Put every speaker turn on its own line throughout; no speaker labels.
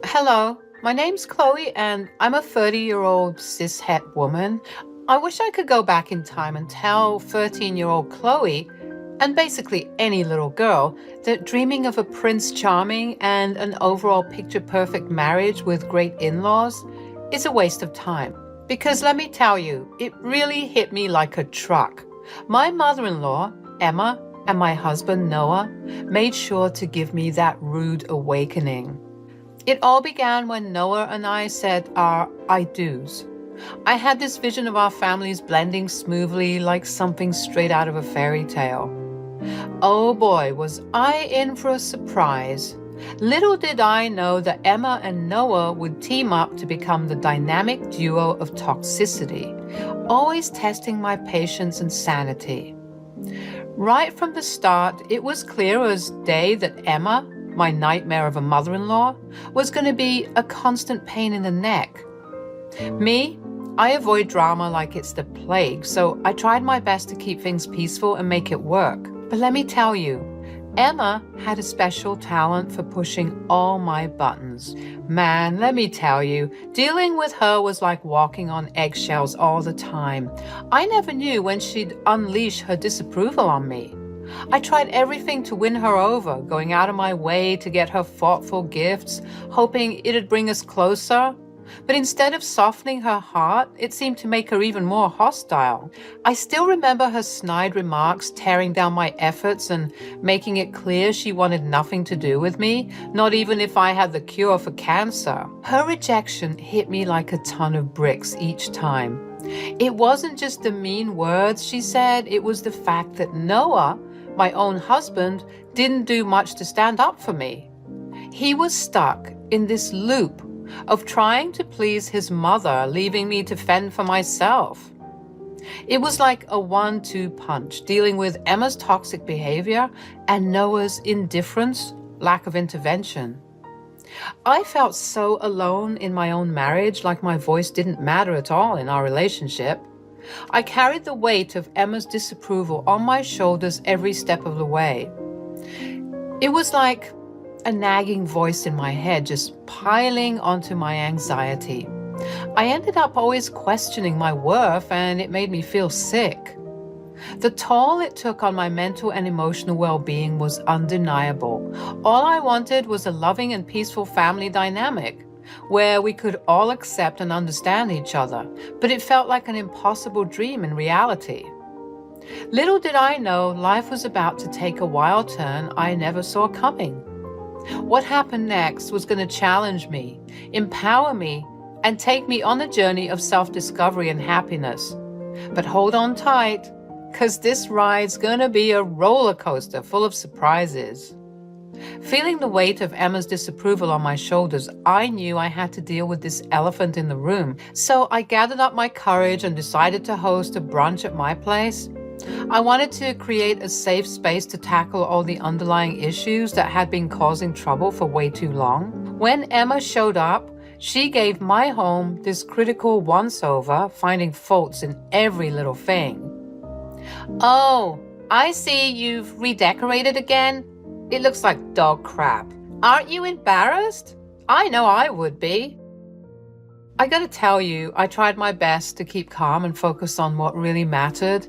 Hello, my name's Chloe, and I'm a 30-year-old cis-het woman. I wish I could go back in time and tell 13-year-old Chloe, and basically any little girl, that dreaming of a Prince Charming and an overall picture-perfect marriage with great in-laws is a waste of time. Because let me tell you, it really hit me like a truck. My mother-in-law, Emma, and my husband, Noah, made sure to give me that rude awakening. It all began when Noah and I said our I do's. I had this vision of our families blending smoothly like something straight out of a fairy tale. Oh boy, was I in for a surprise. Little did I know that Emma and Noah would team up to become the dynamic duo of toxicity, always testing my patience and sanity. Right from the start, it was clear as day that Emma, my nightmare of a mother-in-law, was going to be a constant pain in the neck. Me, I avoid drama like it's the plague, so I tried my best to keep things peaceful and make it work. But let me tell you, Emma had a special talent for pushing all my buttons. Man, let me tell you, dealing with her was like walking on eggshells all the time. I never knew when she'd unleash her disapproval on me. I tried everything to win her over, going out of my way to get her thoughtful gifts, hoping it'd bring us closer. But instead of softening her heart, it seemed to make her even more hostile. I still remember her snide remarks tearing down my efforts and making it clear she wanted nothing to do with me, not even if I had the cure for cancer. Her rejection hit me like a ton of bricks each time. It wasn't just the mean words she said, it was the fact that Noah, my own husband, didn't do much to stand up for me. He was stuck in this loop of trying to please his mother, leaving me to fend for myself. It was like a 1-2 punch, dealing with Emma's toxic behavior and Noah's indifference, lack of intervention. I felt so alone in my own marriage, like my voice didn't matter at all in our relationship. I carried the weight of Emma's disapproval on my shoulders every step of the way. It was like a nagging voice in my head just piling onto my anxiety. I ended up always questioning my worth, and it made me feel sick. The toll it took on my mental and emotional well-being was undeniable. All I wanted was a loving and peaceful family dynamic where we could all accept and understand each other, but it felt like an impossible dream in reality. Little did I know life was about to take a wild turn I never saw coming. What happened next was going to challenge me, empower me, and take me on a journey of self-discovery and happiness. But hold on tight, because this ride's going to be a roller coaster full of surprises. Feeling the weight of Emma's disapproval on my shoulders, I knew I had to deal with this elephant in the room. So I gathered up my courage and decided to host a brunch at my place. I wanted to create a safe space to tackle all the underlying issues that had been causing trouble for way too long. When Emma showed up, she gave my home this critical once-over, finding faults in every little thing. "Oh, I see you've redecorated again. It looks like dog crap. Aren't you embarrassed? I know I would be." I gotta tell you, I tried my best to keep calm and focus on what really mattered.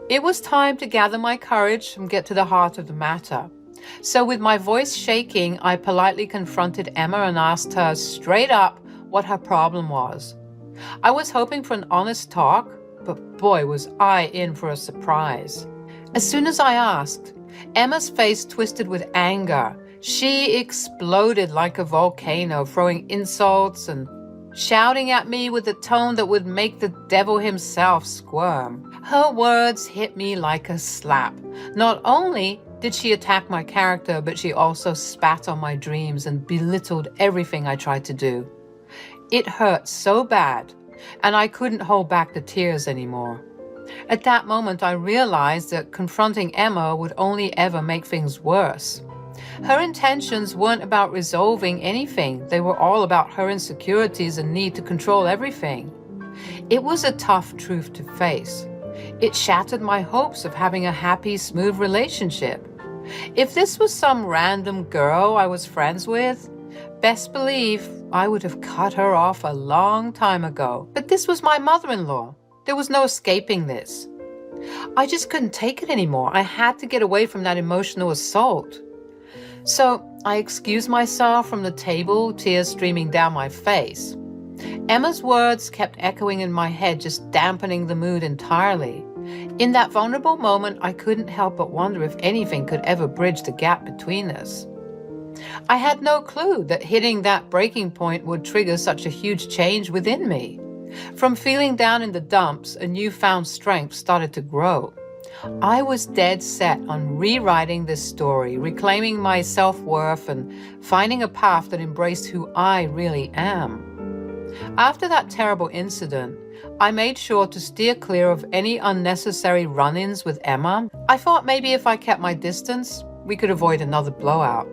It was time to gather my courage and get to the heart of the matter. So with my voice shaking, I politely confronted Emma and asked her straight up what her problem was. I was hoping for an honest talk, but boy, was I in for a surprise. As soon as I asked, Emma's face twisted with anger. She exploded like a volcano, throwing insults and shouting at me with a tone that would make the devil himself squirm. Her words hit me like a slap. Not only did she attack my character, but she also spat on my dreams and belittled everything I tried to do. It hurt so bad, and I couldn't hold back the tears anymore. At that moment, I realized that confronting Emma would only ever make things worse. Her intentions weren't about resolving anything. They were all about her insecurities and need to control everything. It was a tough truth to face. It shattered my hopes of having a happy, smooth relationship. If this was some random girl I was friends with, Best believe I would have cut her off a long time ago. But this was my mother-in-law. There was no escaping this. I just couldn't take it anymore. I had to get away from that emotional assault. So I excused myself from the table, tears streaming down my face. Emma's words kept echoing in my head, just dampening the mood entirely. In that vulnerable moment, I couldn't help but wonder if anything could ever bridge the gap between us. I had no clue that hitting that breaking point would trigger such a huge change within me. From feeling down in the dumps, a newfound strength started to grow. I was dead set on rewriting this story, reclaiming my self-worth, and finding a path that embraced who I really am. After that terrible incident, I made sure to steer clear of any unnecessary run-ins with Emma. I thought maybe if I kept my distance, we could avoid another blowout.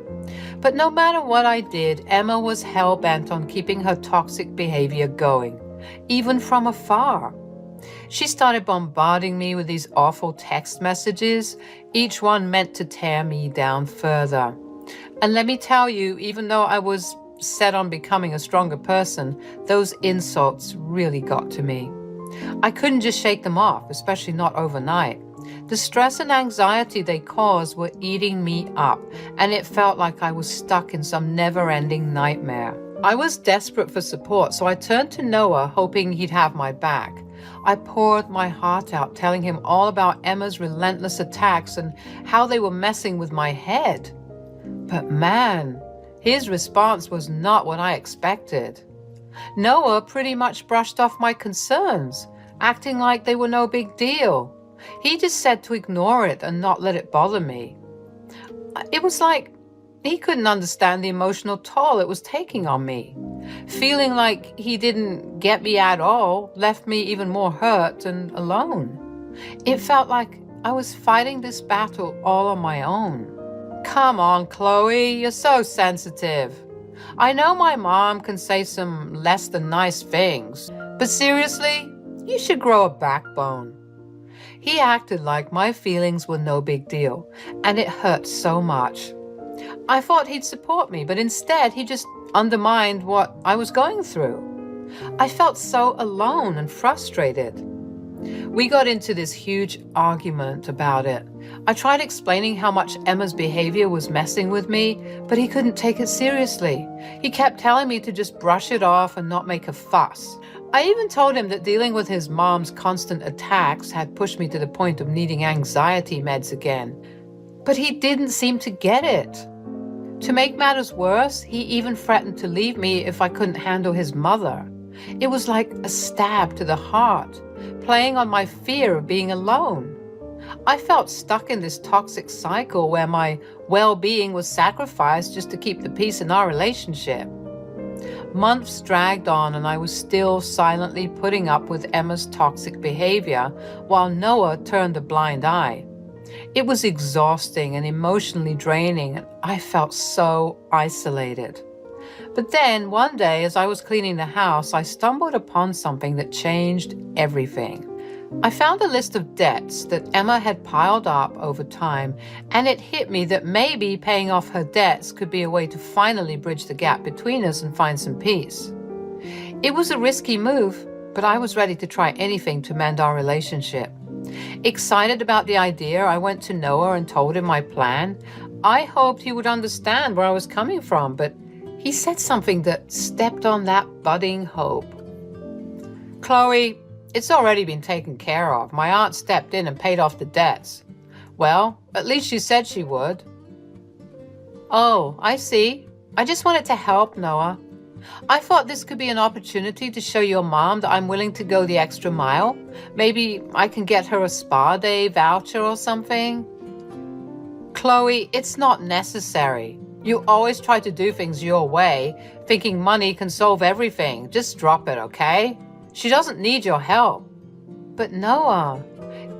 But no matter what I did, Emma was hell-bent on keeping her toxic behavior going, even from afar. She started bombarding me with these awful text messages, each one meant to tear me down further. And let me tell you, even though I was set on becoming a stronger person, those insults really got to me. I couldn't just shake them off, especially not overnight. The stress and anxiety they caused were eating me up, and it felt like I was stuck in some never-ending nightmare. I was desperate for support, so I turned to Noah, hoping he'd have my back. I poured my heart out, telling him all about Emma's relentless attacks and how they were messing with my head. But man, his response was not what I expected. Noah pretty much brushed off my concerns, acting like they were no big deal. He just said to ignore it and not let it bother me. It was like he couldn't understand the emotional toll it was taking on me. Feeling like he didn't get me at all left me even more hurt and alone. It felt like I was fighting this battle all on my own. Come on, Chloe, you're so sensitive. I know my mom can say some less than nice things, but seriously, you should grow a backbone. He acted like my feelings were no big deal, and it hurt so much. I thought he'd support me, but instead he just undermined what I was going through. I felt so alone and frustrated. We got into this huge argument about it. I tried explaining how much Emma's behavior was messing with me, but he couldn't take it seriously. He kept telling me to just brush it off and not make a fuss. I even told him that dealing with his mom's constant attacks had pushed me to the point of needing anxiety meds again. But he didn't seem to get it. To make matters worse, he even threatened to leave me if I couldn't handle his mother. It was like a stab to the heart, playing on my fear of being alone. I felt stuck in this toxic cycle where my well-being was sacrificed just to keep the peace in our relationship. Months dragged on, and I was still silently putting up with Emma's toxic behavior while Noah turned a blind eye. It was exhausting and emotionally draining, and I felt so isolated. But then, one day, as I was cleaning the house, I stumbled upon something that changed everything. I found a list of debts that Emma had piled up over time, and it hit me that maybe paying off her debts could be a way to finally bridge the gap between us and find some peace. It was a risky move, but I was ready to try anything to mend our relationship. Excited about the idea, I went to Noah and told him my plan. I hoped he would understand where I was coming from, but he said something that stepped on that budding hope. Chloe, it's already been taken care of. My aunt stepped in and paid off the debts. Well, at least she said she would. Oh, I see. I just wanted to help, Noah. I thought this could be an opportunity to show your mom that I'm willing to go the extra mile. Maybe I can get her a spa day voucher or something. Chloe, it's not necessary. You always try to do things your way, thinking money can solve everything. Just drop it, okay? She doesn't need your help. But Noah,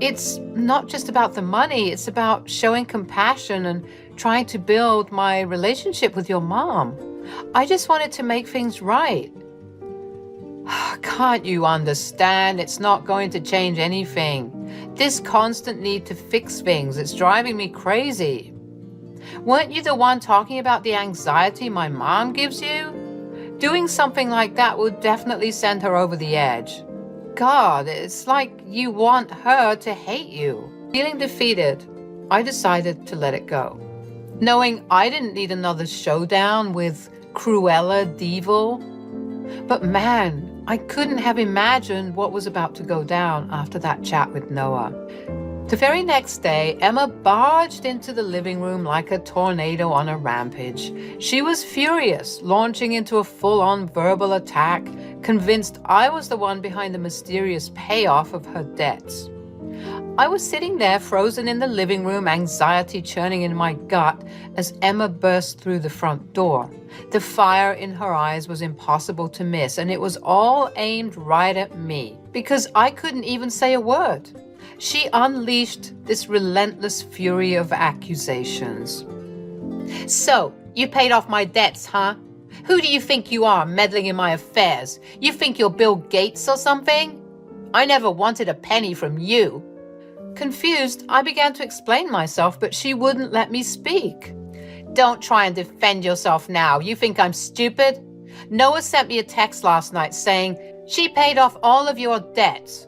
it's not just about the money. It's about showing compassion and trying to build my relationship with your mom. I just wanted to make things right. Can't you understand? It's not going to change anything. This constant need to fix things, it's driving me crazy. Weren't you the one talking about the anxiety my mom gives you? Doing something like that would definitely send her over the edge. God, it's like you want her to hate you. Feeling defeated, I decided to let it go. Knowing I didn't need another showdown with Cruella Devil. But man, I couldn't have imagined what was about to go down after that chat with Noah. The very next day, Emma barged into the living room like a tornado on a rampage. She was furious, launching into a full-on verbal attack, convinced I was the one behind the mysterious payoff of her debts. I was sitting there frozen in the living room, anxiety churning in my gut as Emma burst through the front door. The fire in her eyes was impossible to miss, and it was all aimed right at me because I couldn't even say a word. She unleashed this relentless fury of accusations. So, you paid off my debts, huh? Who do you think you are, meddling in my affairs? You think you're Bill Gates or something? I never wanted a penny from you. Confused, I began to explain myself, but she wouldn't let me speak. Don't try and defend yourself now. You think I'm stupid? Noah sent me a text last night saying she paid off all of your debts.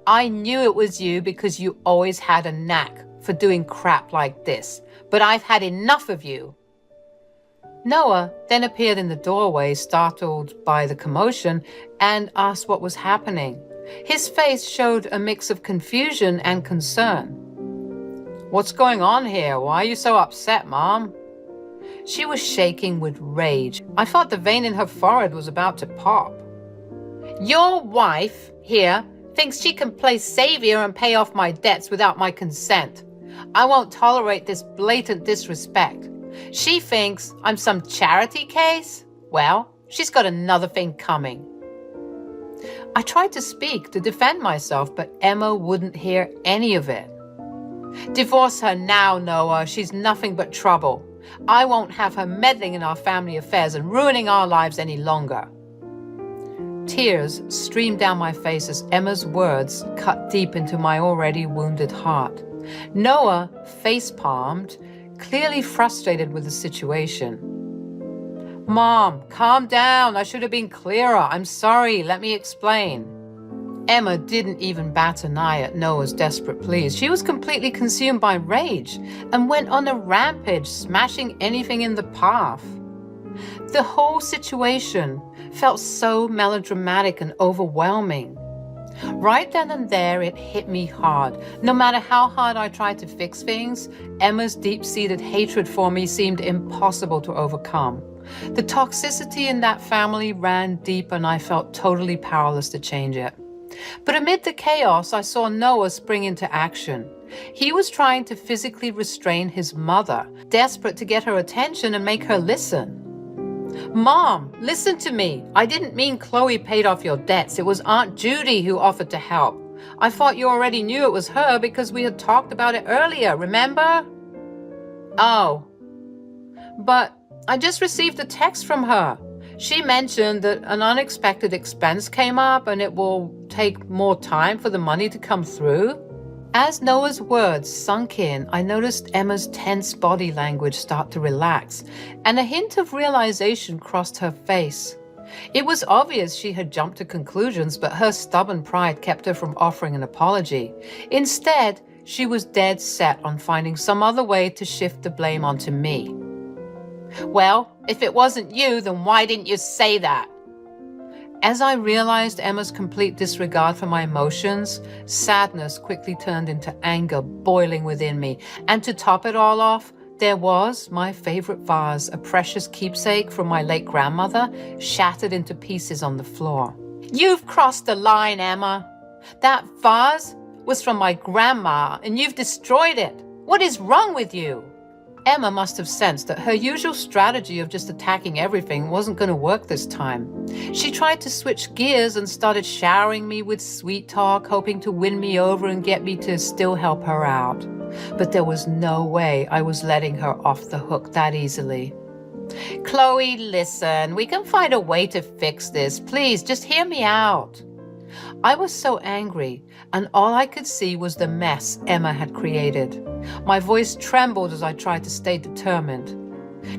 I knew it was you because you always had a knack for doing crap like this, but I've had enough of you. Noah then appeared in the doorway, startled by the commotion, and asked what was happening. His face showed a mix of confusion and concern. What's going on here? Why are you so upset, Mom? She was shaking with rage. I thought the vein in her forehead was about to pop. Your wife here thinks she can play savior and pay off my debts without my consent. I won't tolerate this blatant disrespect. She thinks I'm some charity case? Well, she's got another thing coming. I tried to speak to defend myself, but Emma wouldn't hear any of it. Divorce her now, Noah. She's nothing but trouble. I won't have her meddling in our family affairs and ruining our lives any longer. Tears streamed down my face as Emma's words cut deep into my already wounded heart. Noah face-palmed, clearly frustrated with the situation. Mom, calm down. I should have been clearer. I'm sorry. Let me explain. Emma didn't even bat an eye at Noah's desperate pleas. She was completely consumed by rage and went on a rampage, smashing anything in the path. The whole situation felt so melodramatic and overwhelming. Right then and there, it hit me hard. No matter how hard I tried to fix things, Emma's deep-seated hatred for me seemed impossible to overcome. The toxicity in that family ran deep, and I felt totally powerless to change it. But amid the chaos, I saw Noah spring into action. He was trying to physically restrain his mother, desperate to get her attention and make her listen. Mom, listen to me. I didn't mean Chloe paid off your debts. It was Aunt Judy who offered to help. I thought you already knew it was her because we had talked about it earlier, remember? Oh. But I just received a text from her. She mentioned that an unexpected expense came up and it will take more time for the money to come through. As Noah's words sunk in, I noticed Emma's tense body language start to relax, and a hint of realization crossed her face. It was obvious she had jumped to conclusions, but her stubborn pride kept her from offering an apology. Instead, she was dead set on finding some other way to shift the blame onto me. Well, if it wasn't you, then why didn't you say that? As I realized Emma's complete disregard for my emotions, sadness quickly turned into anger boiling within me. And to top it all off, there was my favorite vase, a precious keepsake from my late grandmother, shattered into pieces on the floor. You've crossed the line, Emma. That vase was from my grandma, and you've destroyed it. What is wrong with you? Emma must have sensed that her usual strategy of just attacking everything wasn't going to work this time. She tried to switch gears and started showering me with sweet talk, hoping to win me over and get me to still help her out. But there was no way I was letting her off the hook that easily. Chloe, listen, we can find a way to fix this. Please, just hear me out. I was so angry, and all I could see was the mess Emma had created. My voice trembled as I tried to stay determined.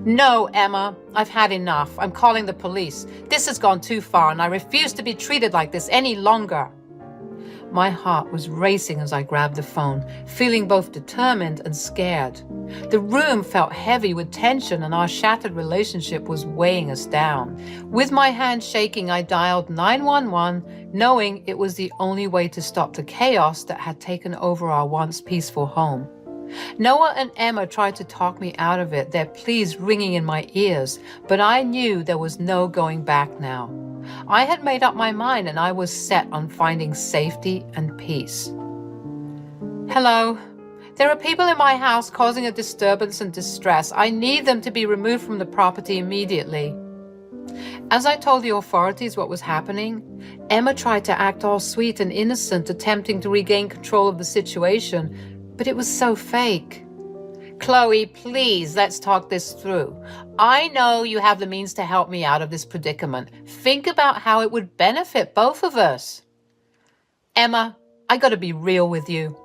"No, Emma, I've had enough. I'm calling the police. This has gone too far, and I refuse to be treated like this any longer." My heart was racing as I grabbed the phone, feeling both determined and scared. The room felt heavy with tension, and our shattered relationship was weighing us down. With my hand shaking, I dialed 911, knowing it was the only way to stop the chaos that had taken over our once peaceful home. Noah and Emma tried to talk me out of it, their pleas ringing in my ears, but I knew there was no going back now. I had made up my mind, and I was set on finding safety and peace. "Hello. There are people in my house causing a disturbance and distress. I need them to be removed from the property immediately." As I told the authorities what was happening, Emma tried to act all sweet and innocent, attempting to regain control of the situation, but it was so fake. "Chloe, please, let's talk this through. I know you have the means to help me out of this predicament. Think about how it would benefit both of us." "Emma, I gotta be real with you.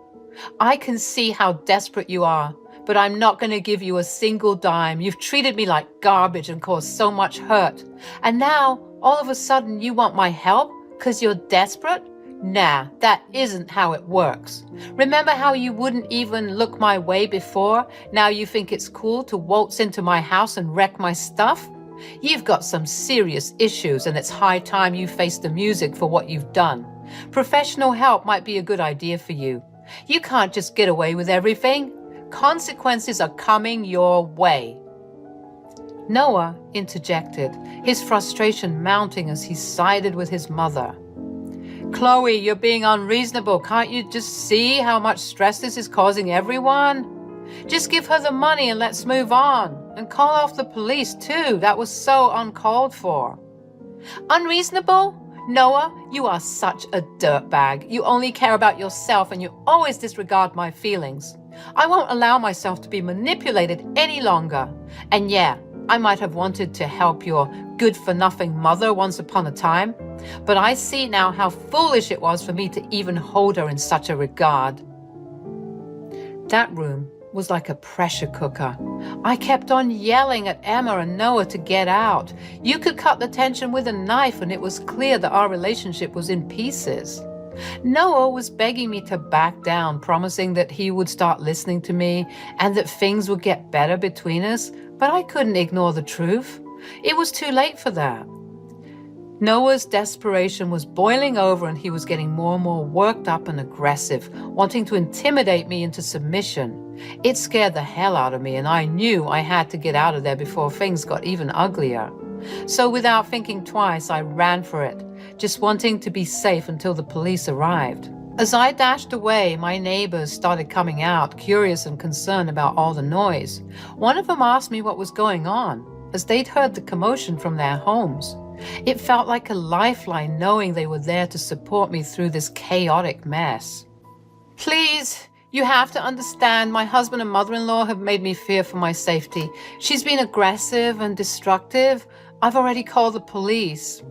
I can see how desperate you are, but I'm not gonna give you a single dime. You've treated me like garbage and caused so much hurt. And now, all of a sudden, you want my help 'cause you're desperate? Nah, that isn't how it works. Remember how you wouldn't even look my way before? Now you think it's cool to waltz into my house and wreck my stuff? You've got some serious issues, and it's high time you face the music for what you've done. Professional help might be a good idea for you. You can't just get away with everything. Consequences are coming your way." Noah interjected, his frustration mounting as he sided with his mother. "Chloe, you're being unreasonable. Can't you just see how much stress this is causing everyone? Just give her the money and let's move on. And call off the police too. That was so uncalled for." "Unreasonable? Noah, you are such a dirtbag. You only care about yourself, and you always disregard my feelings. I won't allow myself to be manipulated any longer. And yeah, I might have wanted to help your good-for-nothing mother once upon a time, but I see now how foolish it was for me to even hold her in such a regard." That room was like a pressure cooker. I kept on yelling at Emma and Noah to get out. You could cut the tension with a knife, and it was clear that our relationship was in pieces. Noah was begging me to back down, promising that he would start listening to me and that things would get better between us, but I couldn't ignore the truth. It was too late for that. Noah's desperation was boiling over, and he was getting more and more worked up and aggressive, wanting to intimidate me into submission. It scared the hell out of me, and I knew I had to get out of there before things got even uglier. So without thinking twice, I ran for it, just wanting to be safe until the police arrived. As I dashed away, my neighbors started coming out, curious and concerned about all the noise. One of them asked me what was going on, as they'd heard the commotion from their homes. It felt like a lifeline knowing they were there to support me through this chaotic mess. "Please, you have to understand, my husband and mother-in-law have made me fear for my safety. She's been aggressive and destructive. I've already called the police."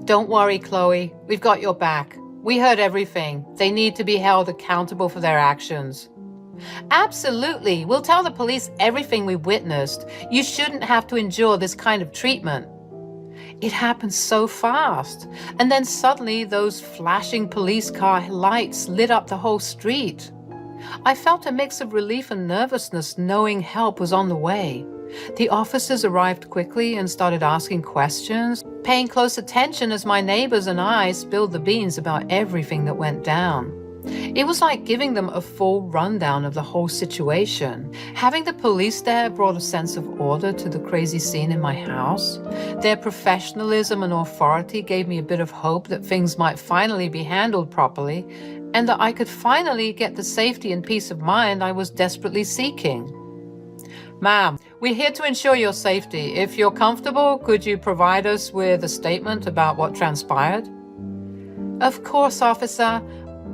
"Don't worry, Chloe. We've got your back. We heard everything. They need to be held accountable for their actions." "Absolutely. We'll tell the police everything we witnessed. You shouldn't have to endure this kind of treatment." It happened so fast, and then suddenly those flashing police car lights lit up the whole street. I felt a mix of relief and nervousness, knowing help was on the way. The officers arrived quickly and started asking questions, paying close attention as my neighbors and I spilled the beans about everything that went down. It was like giving them a full rundown of the whole situation. Having the police there brought a sense of order to the crazy scene in my house. Their professionalism and authority gave me a bit of hope that things might finally be handled properly, and that I could finally get the safety and peace of mind I was desperately seeking. "Ma'am, we're here to ensure your safety. If you're comfortable, could you provide us with a statement about what transpired?" "Of course, officer.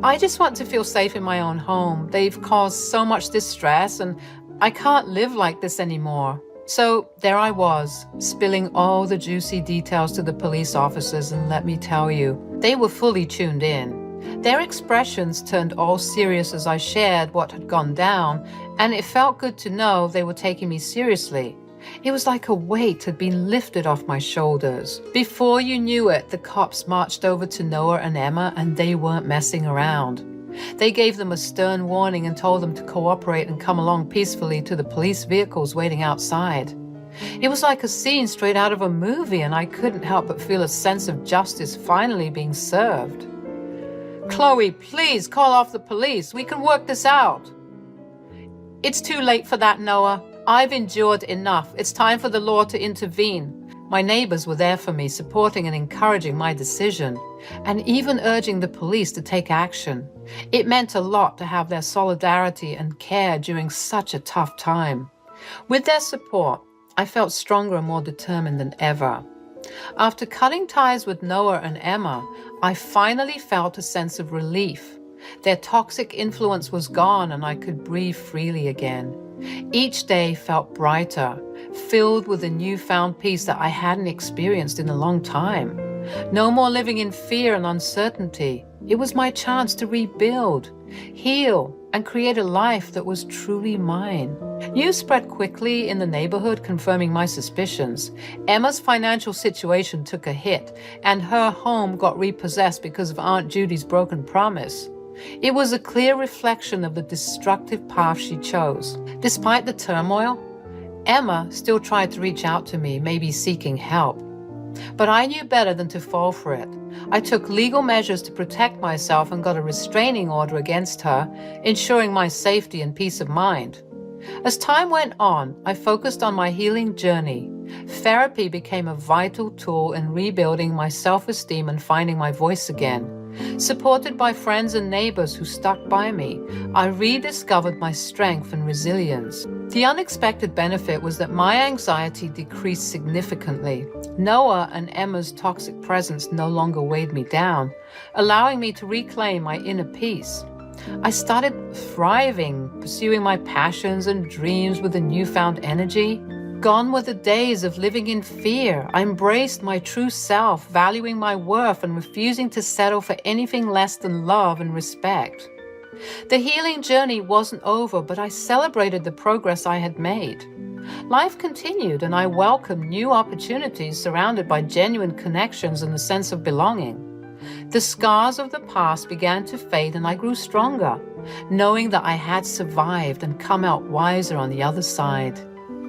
I just want to feel safe in my own home. They've caused so much distress, and I can't live like this anymore. So there I was, spilling all the juicy details to the police officers, and let me tell you, they were fully tuned in. Their expressions turned all serious as I shared what had gone down, and it felt good to know they were taking me seriously. It was like a weight had been lifted off my shoulders. Before you knew it, the cops marched over to Noah and Emma, and they weren't messing around. They gave them a stern warning and told them to cooperate and come along peacefully to the police vehicles waiting outside. It was like a scene straight out of a movie, and I couldn't help but feel a sense of justice finally being served. "Chloe, please call off the police. We can work this out." "It's too late for that, Noah. I've endured enough. It's time for the law to intervene." My neighbors were there for me, supporting and encouraging my decision, and even urging the police to take action. It meant a lot to have their solidarity and care during such a tough time. With their support, I felt stronger and more determined than ever. After cutting ties with Noah and Emma, I finally felt a sense of relief. Their toxic influence was gone, and I could breathe freely again. Each day felt brighter, filled with a newfound peace that I hadn't experienced in a long time. No more living in fear and uncertainty. It was my chance to rebuild, heal, and create a life that was truly mine. News spread quickly in the neighborhood, confirming my suspicions. Emma's financial situation took a hit, and her home got repossessed because of Aunt Judy's broken promise. It was a clear reflection of the destructive path she chose. Despite the turmoil, Emma still tried to reach out to me, maybe seeking help. But I knew better than to fall for it. I took legal measures to protect myself and got a restraining order against her, ensuring my safety and peace of mind. As time went on, I focused on my healing journey. Therapy became a vital tool in rebuilding my self-esteem and finding my voice again. Supported by friends and neighbors who stuck by me, I rediscovered my strength and resilience. The unexpected benefit was that my anxiety decreased significantly. Noah and Emma's toxic presence no longer weighed me down, allowing me to reclaim my inner peace. I started thriving, pursuing my passions and dreams with a newfound energy. Gone were the days of living in fear. I embraced my true self, valuing my worth and refusing to settle for anything less than love and respect. The healing journey wasn't over, but I celebrated the progress I had made. Life continued, and I welcomed new opportunities surrounded by genuine connections and a sense of belonging. The scars of the past began to fade, and I grew stronger, knowing that I had survived and come out wiser on the other side.